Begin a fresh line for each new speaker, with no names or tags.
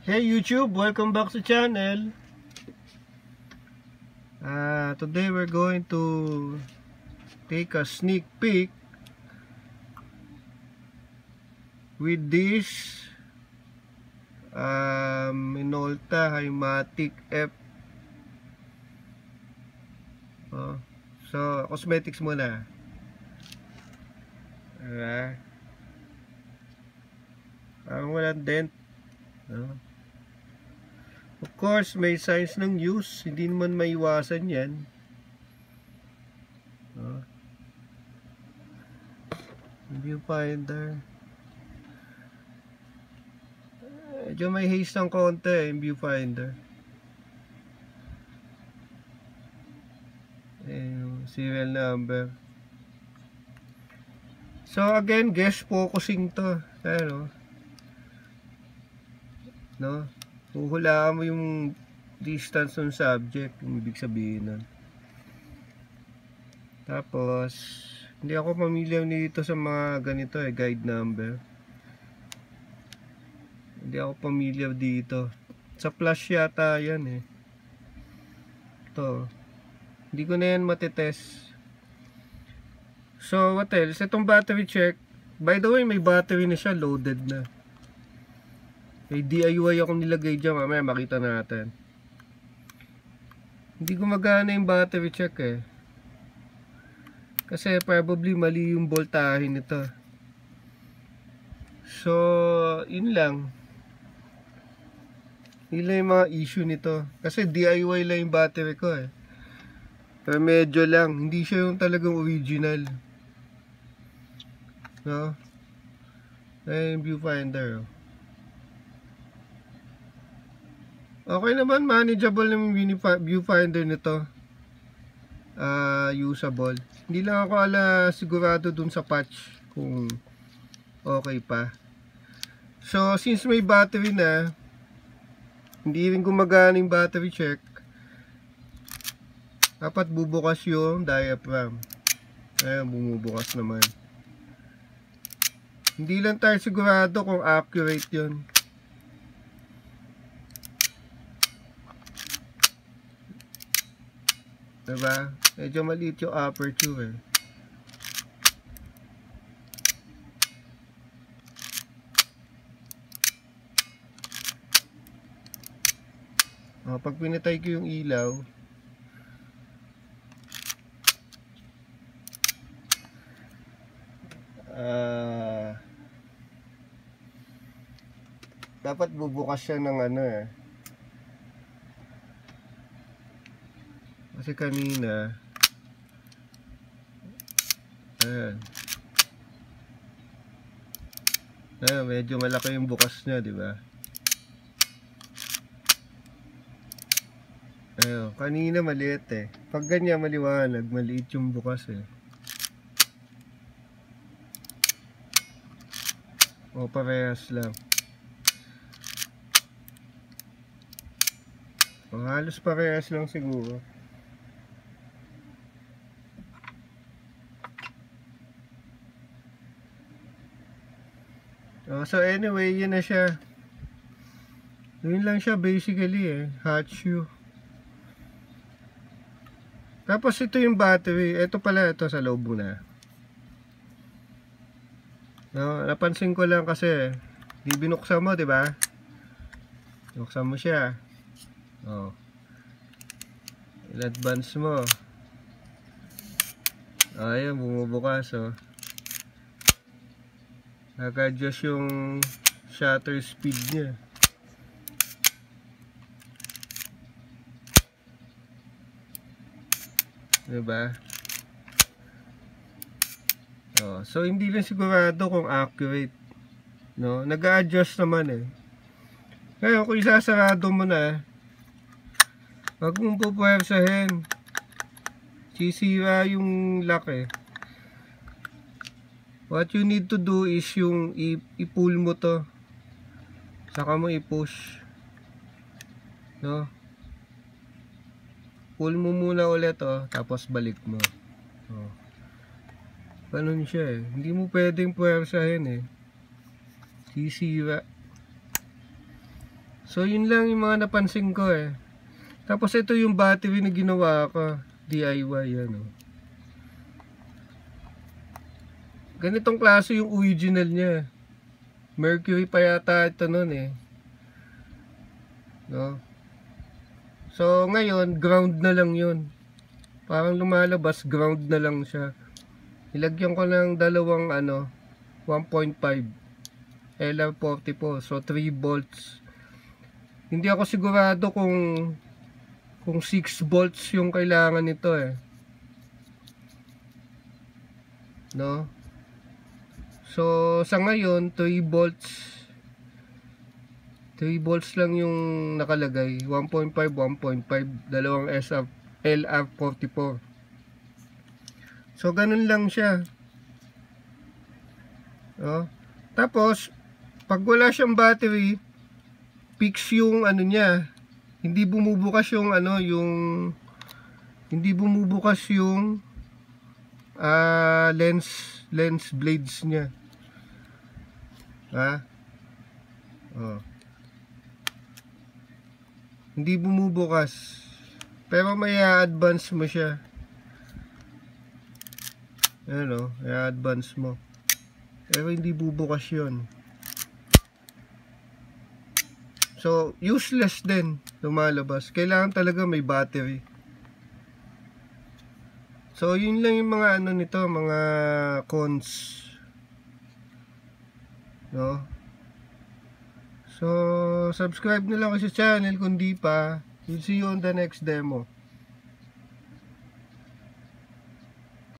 Hey YouTube, welcome back to channel. Today we're going to take a sneak peek with this Minolta Himatic F. So cosmetics muna. Parang walang dent. Of course, may signs ng use. Hindi naman maiwasan yan. Viewfinder. Medyo may haze ng konti yung viewfinder. Yung serial number. So again, guess focusing to. Ano? No? Huhulaan mo yung distance ng subject, yung ibig sabihin nun. Tapos, hindi ako familiar nito sa mga ganito guide number. Hindi ako familiar dito. Sa flash yata yan Ito. Hindi ko na yan matitest. So, what else? Itong battery check. By the way, may battery na siya, loaded na. May DIY akong nilagay dyan, mamaya makita natin. Hindi gumagana yung battery check kasi probably mali yung voltahe nito. So, yun lang. Yun lang yung mga issue nito. Kasi DIY lang yung battery ko Pero medyo lang, hindi siya yung talagang original. No? Yung viewfinder Okay naman, manageable yung viewfinder nito. Usable. Hindi lang ako sigurado dun sa patch kung okay pa. So, since may battery na, hindi rin gumagana yung battery check, dapat bubukas yung diaphragm. Bumubukas naman. Hindi lang tayo sigurado kung accurate yun. Diba? Medyo maliit yung aperture Pag pinatay ko yung ilaw, dapat bubukas siya ng kasi kanina medyo malaki yung bukas niya, di ba? Kanina maliit pag ganyan maliwanag, maliit yung bukas parehas lang. Halos parehas lang siguro. So anyway, yun na siya. Yun lang siya basically hot shoe. Tapos ito yung battery. Ito pala, ito sa loob muna. Napansin ko lang kasi di binuksan mo, di ba? Binuksan mo siya. In-advance mo. Ayan, bumubukas nag-adjust yung shutter speed niya. Diba? So hindi lang sigurado kung accurate, no? Nag-a-adjust naman Ngayon kung isasarado mo na, wag mong pupuwersahin, sisira yung lock What you need to do is yung i-pull mo to, saka mo i-push, no? Pull mo muna ulit tapos balik mo. Ganun siya Hindi mo pwedeng puwersahin sisira. So yun lang yung mga napansin ko eh. Tapos ito yung battery na ginawa ko, DIY yan oh. Ganitong klase yung original niya. Mercury pa yata ito nun eh. No? So ngayon ground na lang yun. Parang lumalabas ground na lang siya. Ilagyan ko ng dalawang 1.5 LR44, so 3 volts. Hindi ako sigurado kung 6 volts yung kailangan nito eh. No? So sa ngayon 3 volts. 3 volts lang yung nakalagay. 1.5, 1.5, dalawang LR44. So ganun lang siya. No? Tapos pag wala siyang battery, fix yung niya. Hindi bumubukas yung hindi bumubukas yung lens blades niya. Ha? Oh. Hindi bumubukas. Pero may advance mo siya. Ano, i-advance mo. Pero hindi bubukas yun. So, useless din lumalabas. Kailangan talaga may battery. So, yun lang yung mga nito, mga cons. No? So, subscribe na lang sa channel kung di pa. We'll see you on the next demo.